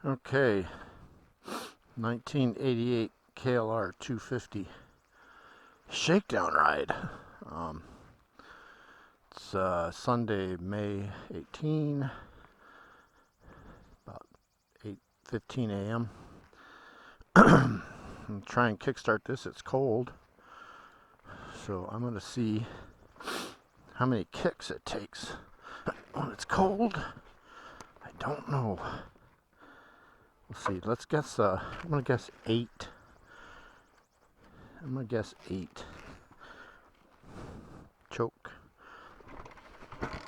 Okay, 1988 KLR 250 shakedown ride. Um, it's Sunday, May 18, about 8:15 a.m. I'm gonna try and kickstart this. It's cold, so I'm gonna see how many kicks it takes when it's cold. I don't know. Let's see. Let's guess. I'm gonna guess 8. I'm gonna guess 8. Choke.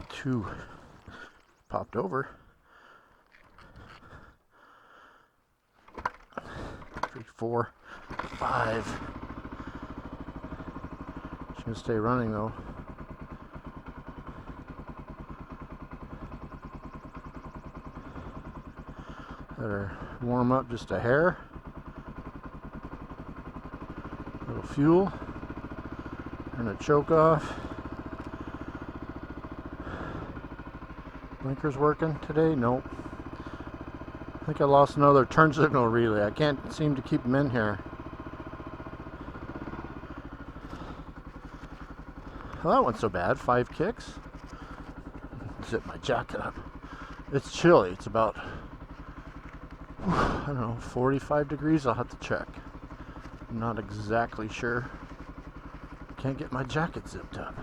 2 popped over. 3, 4, 5. She's gonna stay running though. Let her warm up just a hair. A little fuel. Turn the choke off. Blinker's working today? Nope. I think I lost another turn signal relay. I can't seem to keep them in here. Well, that wasn't so bad. 5 kicks. Zip my jacket up. It's chilly. It's about, I don't know, 45 degrees. I'll have to check. I'm not exactly sure. Can't get my jacket zipped up.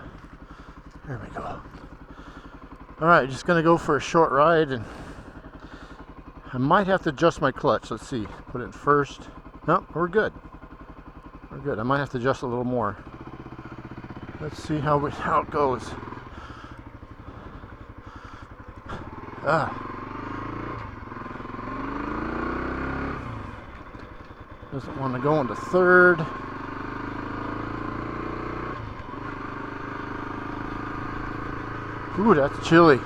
There we go. Alright, just gonna go for a short ride, and I might have to adjust my clutch. Let's see. Put it in first. No, we're good. We're good. I might have to adjust a little more. Let's see how it goes. Doesn't want to go into third. Ooh, that's chilly.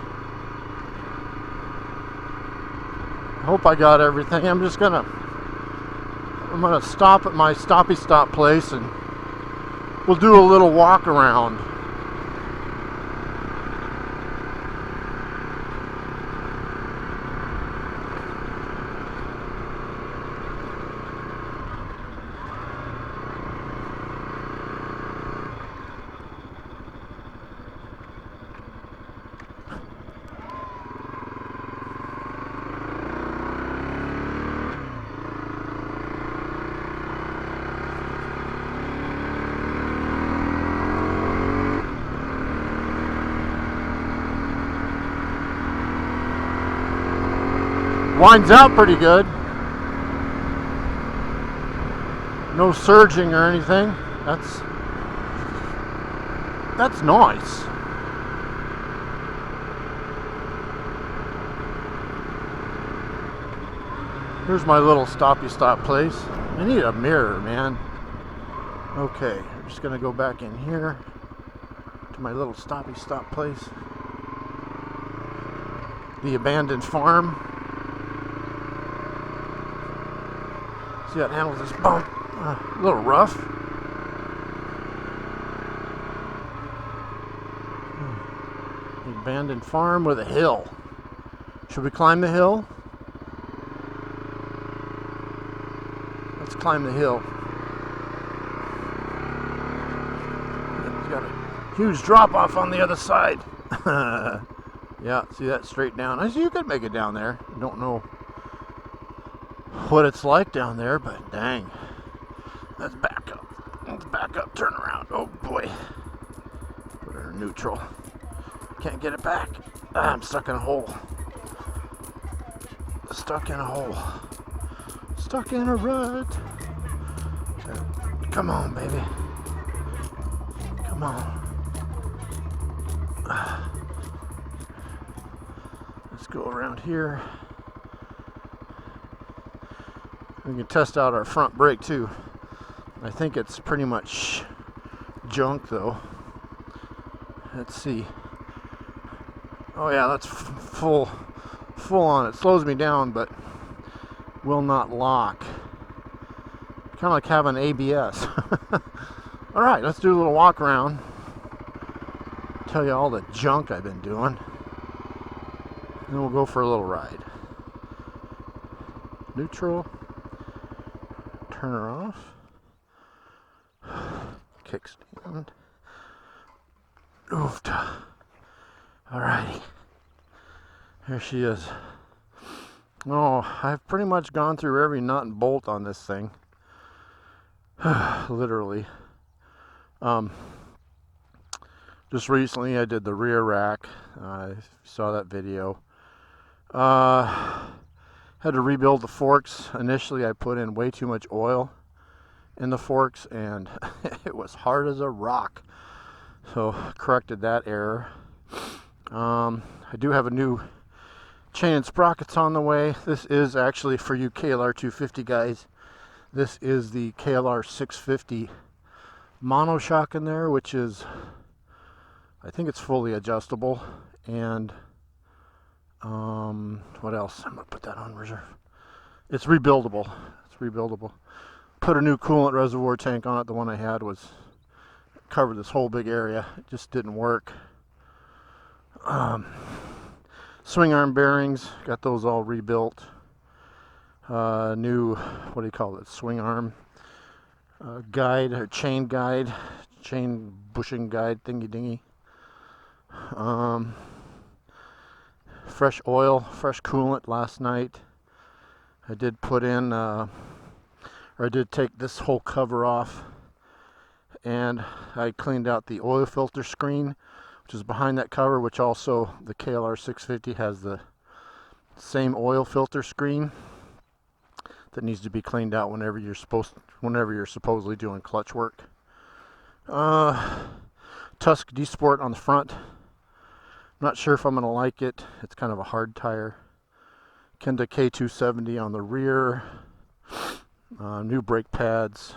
I hope I got everything. I'm gonna stop at my stoppy stop place and we'll do a little walk around. Winds out pretty good. No surging or anything. That's nice. Here's my little stoppy stop place. I need a mirror, man. Okay, I'm just gonna go back in here to my little stoppy stop place. The abandoned farm. See how it handles this bump. A little rough. The abandoned farm with a hill. Should we climb the hill? Let's climb the hill. It's got a huge drop off on the other side. Yeah, see that straight down. I see you could make it down there. I don't know what it's like down there, but dang. Let's back up. Let's back up, turn around. Oh boy. Put her in neutral. Can't get it back. I'm stuck in a hole. Stuck in a hole. Stuck in a rut. Come on, baby. Come on. Let's go around here. We can test out our front brake too. I think it's pretty much junk though. Let's see. Oh yeah, that's full on. It slows me down, but will not lock. Kind of like having ABS. All right, let's do a little walk around. Tell you all the junk I've been doing. And then we'll go for a little ride. neutral, turn her off, kickstand, moved. Alrighty, here she is. Oh, I've pretty much gone through every nut and bolt on this thing. Literally. Just recently I did the rear rack. I saw that video. Had to rebuild the forks. Initially I put in way too much oil in the forks and it was hard as a rock. So corrected that error. I do have a new chain and sprockets on the way. This is actually for you KLR 250 guys. This is the KLR 650 monoshock in there, which is, I think it's fully adjustable. And what else? I'm gonna put that on reserve. It's rebuildable. It's rebuildable. Put a new coolant reservoir tank on it. The one I had was covered this whole big area. It just didn't work. Swing arm bearings, got those all rebuilt. New, what do you call it? Swing arm guide or chain bushing guide thingy dingy. Fresh oil, fresh coolant last night. I did put in, or I did take this whole cover off, and I cleaned out the oil filter screen, which is behind that cover, which also the KLR 650 has the same oil filter screen that needs to be cleaned out whenever you're supposedly doing clutch work. Tusk D-Sport on the front. Not sure if I'm going to like it. It's kind of a hard tire. Kenda K270 on the rear. New brake pads.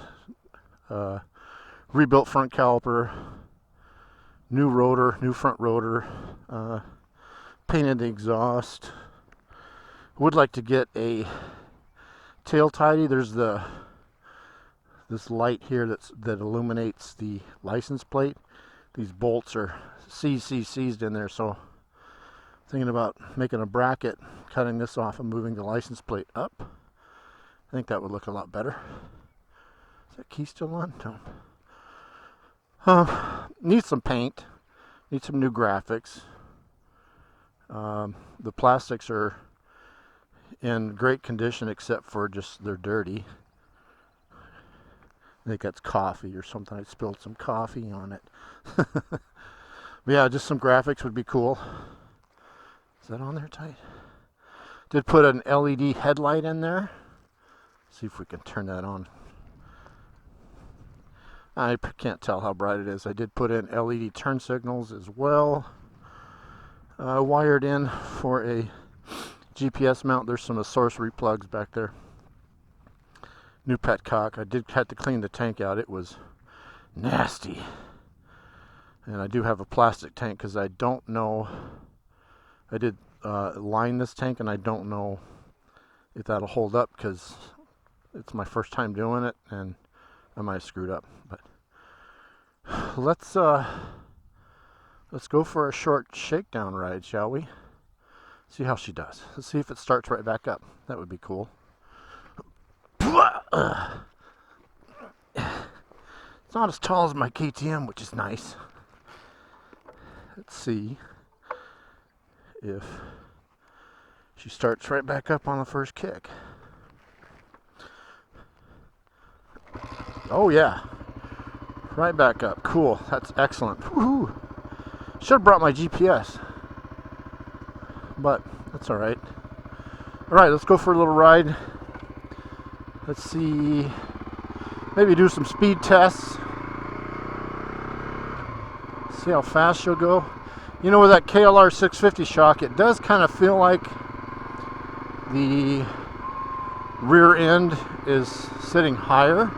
Rebuilt front caliper. New rotor, new front rotor. Painted the exhaust. Would like to get a tail tidy. There's this light here that illuminates the license plate. These bolts are seized in there, so thinking about making a bracket, cutting this off and moving the license plate up. I think that would look a lot better. Is that key still on? No. Need some paint. Need some new graphics. The plastics are in great condition except for just they're dirty. I think that's coffee or something. I spilled some coffee on it. But yeah, just some graphics would be cool. Is that on there tight? Did put an LED headlight in there. See if we can turn that on. I can't tell how bright it is. I did put in LED turn signals as well. Wired in for a GPS mount. There's some sorcery plugs back there. New petcock. I did have to clean the tank out. It was nasty. And I do have a plastic tank because I don't know. I did line this tank and I don't know if that'll hold up because it's my first time doing it and I might have screwed up. But let's go for a short shakedown ride, shall we? See how she does. Let's see if it starts right back up. That would be cool. It's not as tall as my KTM, which is nice. Let's see if she starts right back up on the first kick. Oh yeah, right back up. Cool. That's excellent. Woohoo! Should have brought my GPS, but that's all right. All right, let's go for a little ride. Let's see, maybe do some speed tests. See how fast she'll go. You know, with that KLR 650 shock, it does kind of feel like the rear end is sitting higher.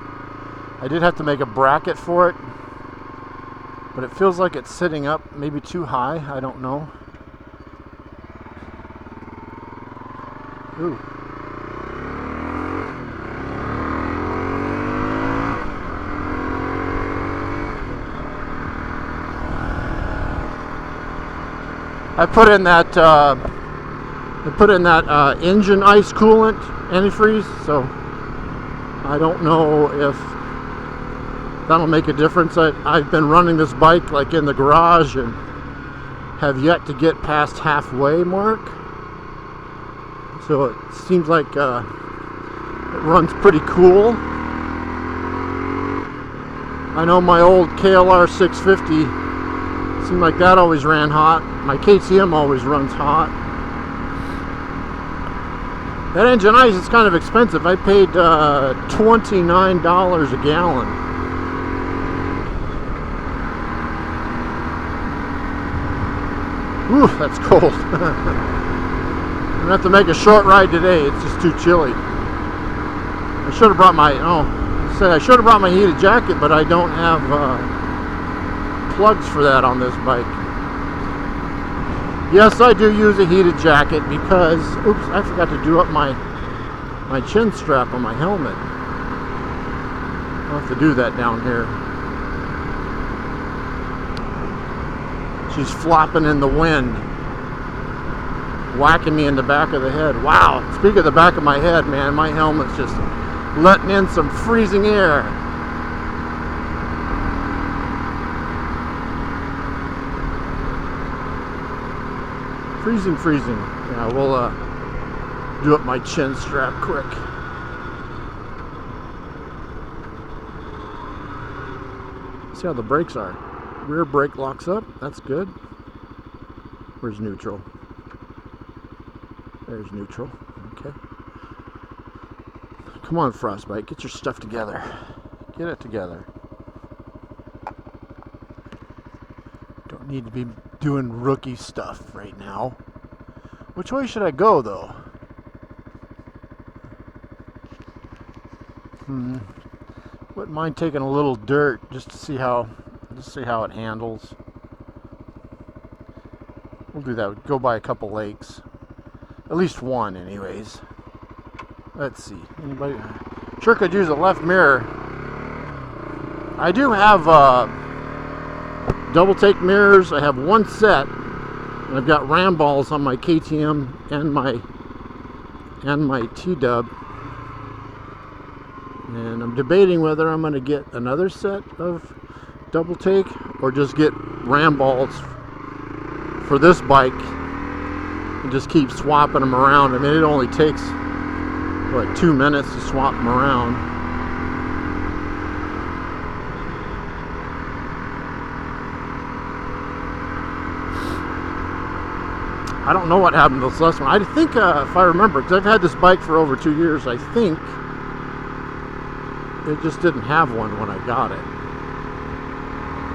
I did have to make a bracket for it, but it feels like it's sitting up maybe too high. I don't know. Ooh. I put in that They put in that engine ice coolant antifreeze, so I don't know if that'll make a difference. I've been running this bike like in the garage and have yet to get past halfway mark. So it seems like it runs pretty cool. I know my old KLR 650 seemed like that always ran hot. My KTM always runs hot. That engine ice is kind of expensive. I paid $29 a gallon. Ooh, that's cold. I'm gonna have to make a short ride today. It's just too chilly. I should have brought my heated jacket, but I don't have plugs for that on this bike. Yes, I do use a heated jacket because, oops, I forgot to do up my chin strap on my helmet. I'll have to do that down here. She's flopping in the wind, whacking me in the back of the head. Wow, speaking of the back of my head, man, my helmet's just letting in some freezing air. Freezing. Yeah, we'll do up my chin strap quick. See how the brakes are. Rear brake locks up. That's good. Where's neutral? There's neutral. Okay. Come on, Frostbite. Get your stuff together. Get it together. Don't need to be doing rookie stuff right now. Which way should I go, though? Wouldn't mind taking a little dirt just to see how it handles. We'll do that. Go by a couple lakes. At least one, anyways. Let's see. Anybody? Sure could use a left mirror. I do have double take mirrors. I have one set. And I've got ram balls on my KTM and my T-dub. And I'm debating whether I'm going to get another set of double take or just get ram balls for this bike and just keep swapping them around. I mean, it only takes what, 2 minutes to swap them around. I don't know what happened to this last one. I think, if I remember, because I've had this bike for over 2 years, I think it just didn't have one when I got it.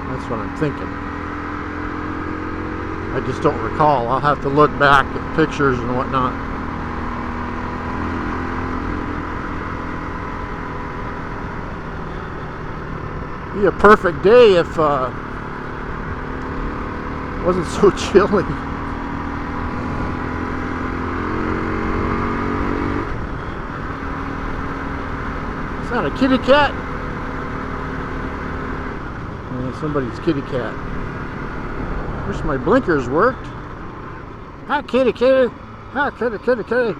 That's what I'm thinking. I just don't recall. I'll have to look back at pictures and whatnot. Be a perfect day if it wasn't so chilly. Is that a kitty cat? Somebody's kitty cat. Wish my blinkers worked. Hi, kitty, kitty. Hi, kitty, kitty, kitty.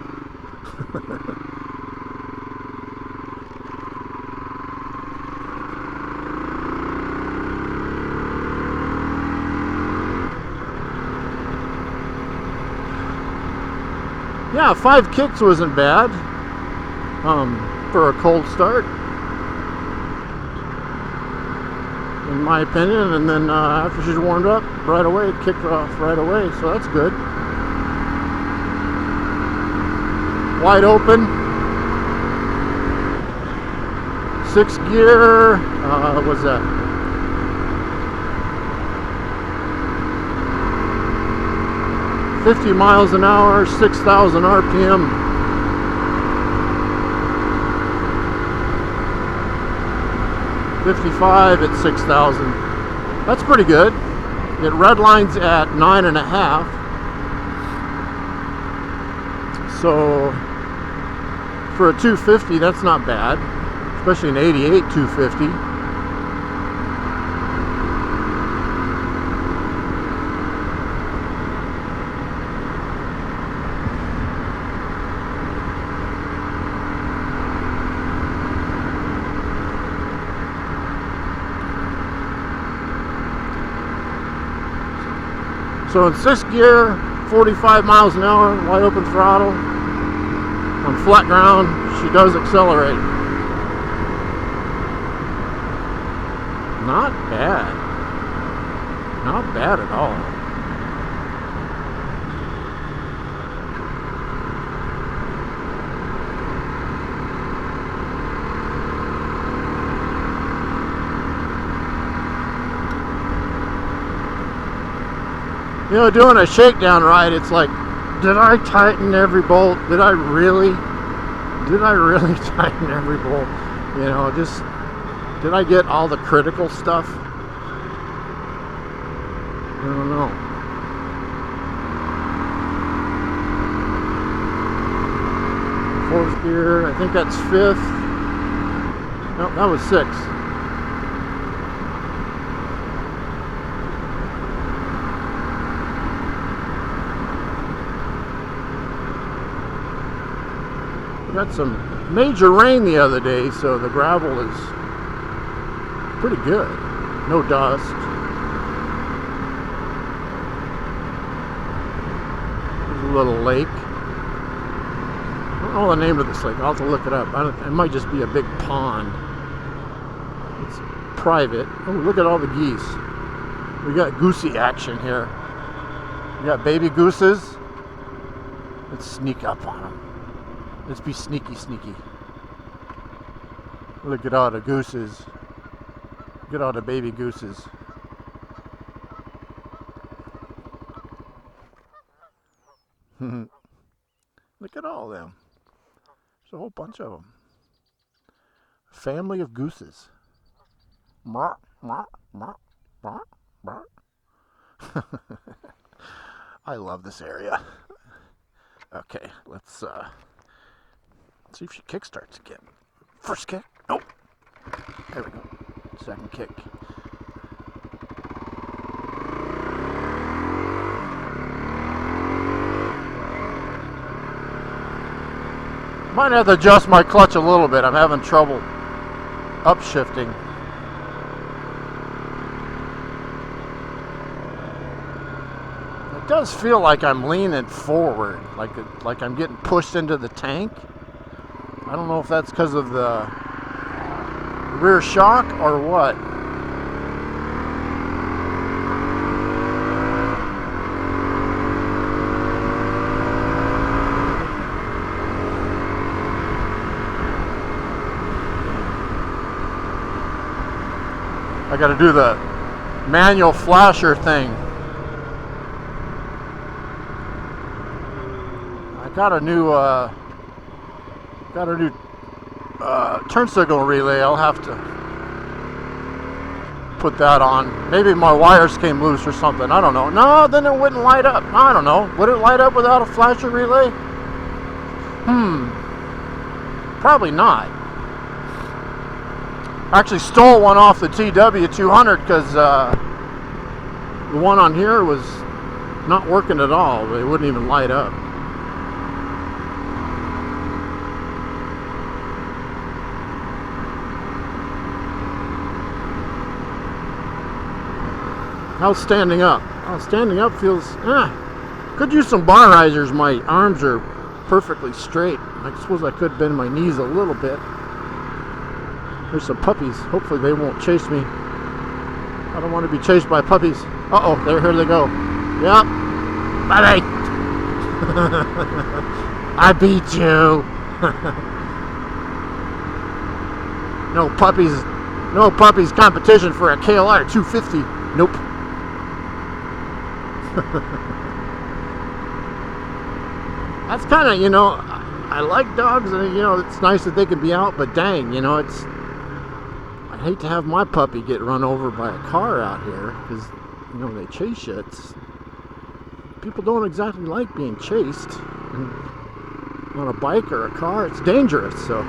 Yeah, 5 kicks wasn't bad for a cold start, in my opinion. And then after she's warmed up, right away, it kicked off right away, so that's good. Wide open, 6 gear, what was that? $50 miles an hour, 6,000 RPM. $55 at 6,000. That's pretty good. It redlines at 9.5. So for a 250, that's not bad, especially an 88 250. So in 6th gear, 45 miles an hour, wide open throttle. On flat ground, she does accelerate. Not bad. Not bad at all. You know, doing a shakedown ride, it's like, did I tighten every bolt? Did I really tighten every bolt? You know, just, did I get all the critical stuff? I don't know. Fourth gear, I think that's 5th. No, that was 6th. We got some major rain the other day, so the gravel is pretty good. No dust. There's a little lake. I don't know the name of this lake. I'll have to look it up. It might just be a big pond. It's private. Oh, look at all the geese. We got goosey action here. We got baby gooses. Let's sneak up on them. Let's be sneaky, sneaky. Look at all the gooses. Look at all the baby gooses. Look at all of them. There's a whole bunch of them. A family of gooses. I love this area. Okay, let's see if she kickstarts again. First kick. Nope. There we go. Second kick. Might have to adjust my clutch a little bit. I'm having trouble upshifting. It does feel like I'm leaning forward, like I'm getting pushed into the tank. I don't know if that's because of the rear shock or what. I got to do the manual flasher thing. I got a new turn signal relay. I'll have to put that on. Maybe my wires came loose or something. I don't know. No, then it wouldn't light up. I don't know. Would it light up without a flasher relay? Probably not. I actually stole one off the TW200 because the one on here was not working at all. It wouldn't even light up. How's standing up? Oh, standing up feels, could use some bar risers. My arms are perfectly straight. I suppose I could bend my knees a little bit. There's some puppies. Hopefully they won't chase me. I don't want to be chased by puppies. Uh-oh, here they go. Yep. Bye-bye. I beat you. No puppies competition for a KLR 250. Nope. That's kind of, I like dogs, and it's nice that they can be out, but dang, I hate to have my puppy get run over by a car out here, because they chase you. People don't exactly like being chased, and on a bike or a car. It's dangerous. So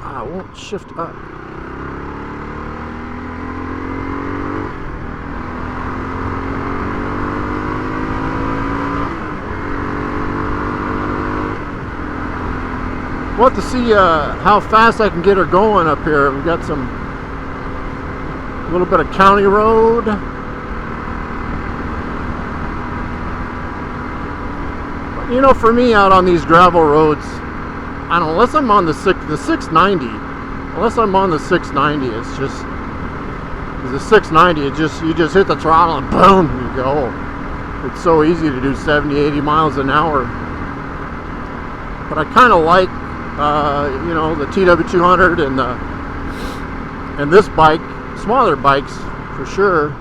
I won't shift up. We'll have to see how fast I can get her going up here. We've got a little bit of county road. You know, for me out on these gravel roads, I don't know, unless I'm on the 690, unless I'm on the 690, it's just, the 690, you just hit the throttle and boom, you go. It's so easy to do 70, 80 miles an hour. But I kind of like, you know, the TW200 and this bike, smaller bikes for sure.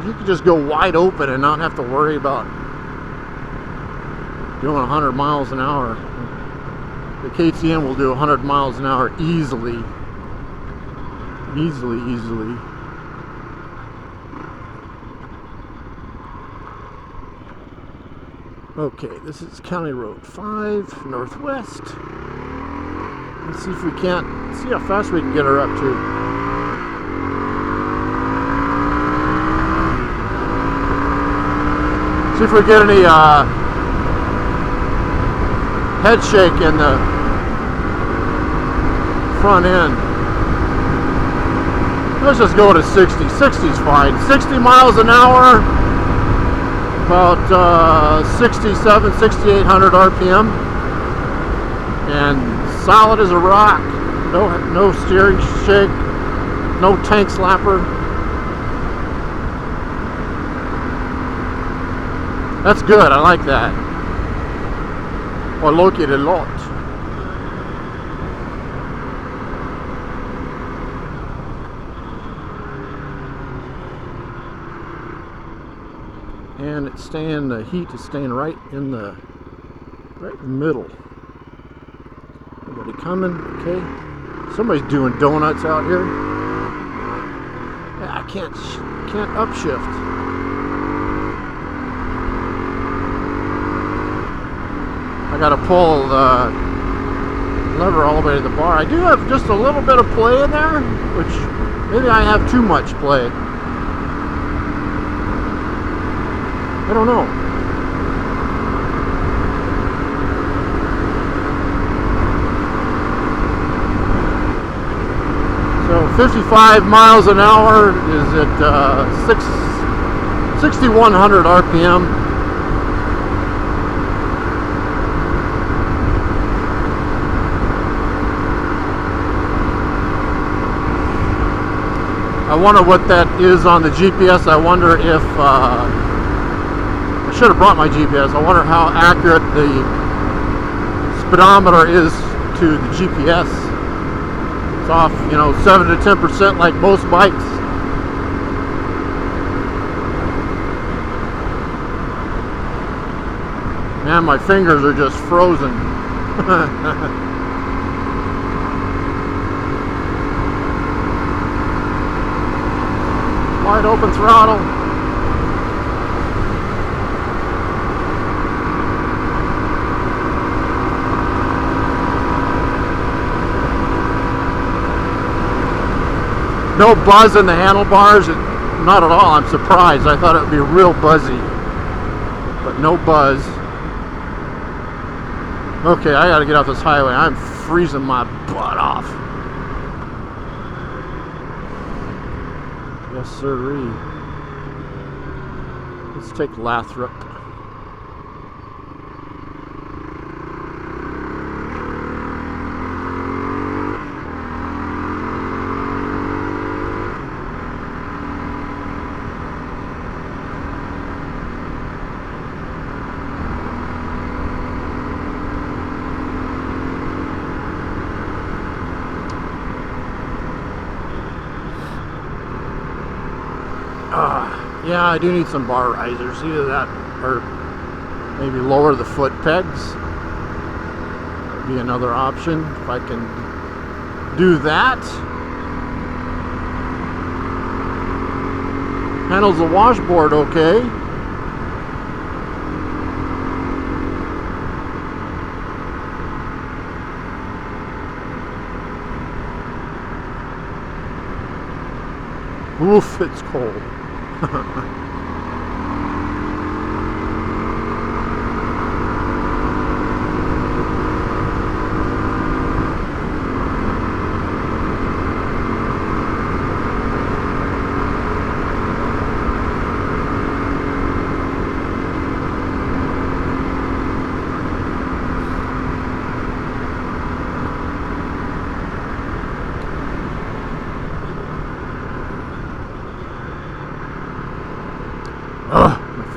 You can just go wide open and not have to worry about doing 100 miles an hour. The KTM will do 100 miles an hour easily. Easily. Okay, this is County Road 5, Northwest. Let's see if we can't, see how fast we can get her up to. See if we get any head shake in the front end. Let's just go to 60. 60's fine. 60 miles an hour, about 67, 6800 RPM, and solid as a rock. No steering shake, no tank slapper. That's good. I like that. I like it a lot. And it's staying, the heat is staying right in the middle. Everybody coming, okay. Somebody's doing donuts out here. Yeah, I can't upshift. I gotta pull the lever all the way to the bar. I do have just a little bit of play in there, which maybe I have too much play. I don't know. So 55 miles an hour is at 6,100 RPM. I wonder what that is on the GPS. I wonder if I should have brought my GPS. I wonder how accurate the speedometer is to the GPS. It's off, you know, 7 to 10% like most bikes. Man, my fingers are just frozen. Wide open throttle. No buzz in the handlebars, not at all. I'm surprised. I thought it would be real buzzy, but no buzz. Okay, I gotta get off this highway. I'm freezing my butt off. Yes, sirree. Let's take Lathrop. Yeah, I do need some bar risers. Either that or maybe lower the foot pegs. That'd be another option if I can do that. Handles the washboard okay. Oof, it's cold.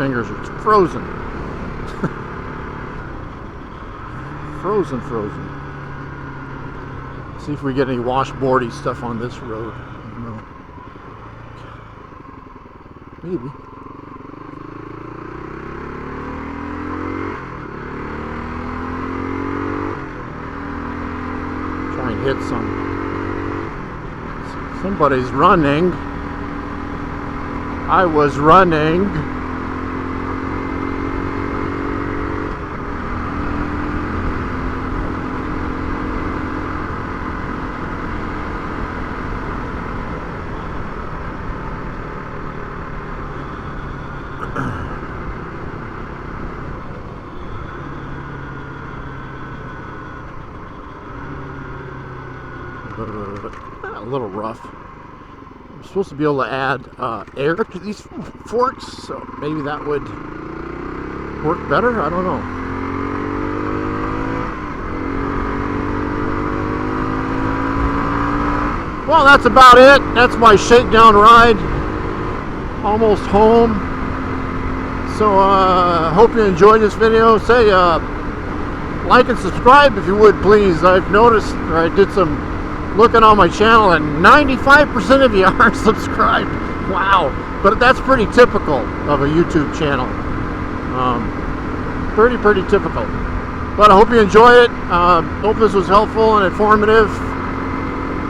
fingers are frozen. Frozen. See if we get any washboardy stuff on this road. I don't know. Maybe. Try and hit some. Somebody's running. I was running. A little rough. I'm supposed to be able to add air to these forks, so maybe that would work better. I don't know. Well, that's about it. That's my shakedown ride. Almost home. So hope you enjoyed this video. Say like and subscribe if you would, please. I've noticed, or I did some looking on my channel, and 95% of you aren't subscribed. Wow. But that's pretty typical of a YouTube channel. Pretty typical. But I hope you enjoy it. Hope this was helpful and informative.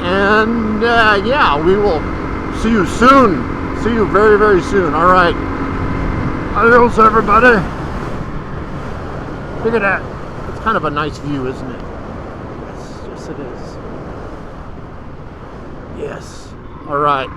And yeah, we will see you soon. See you very, very soon. All right. Adios, everybody. Look at that. It's kind of a nice view, isn't it? Yes, it is. Yes. All right.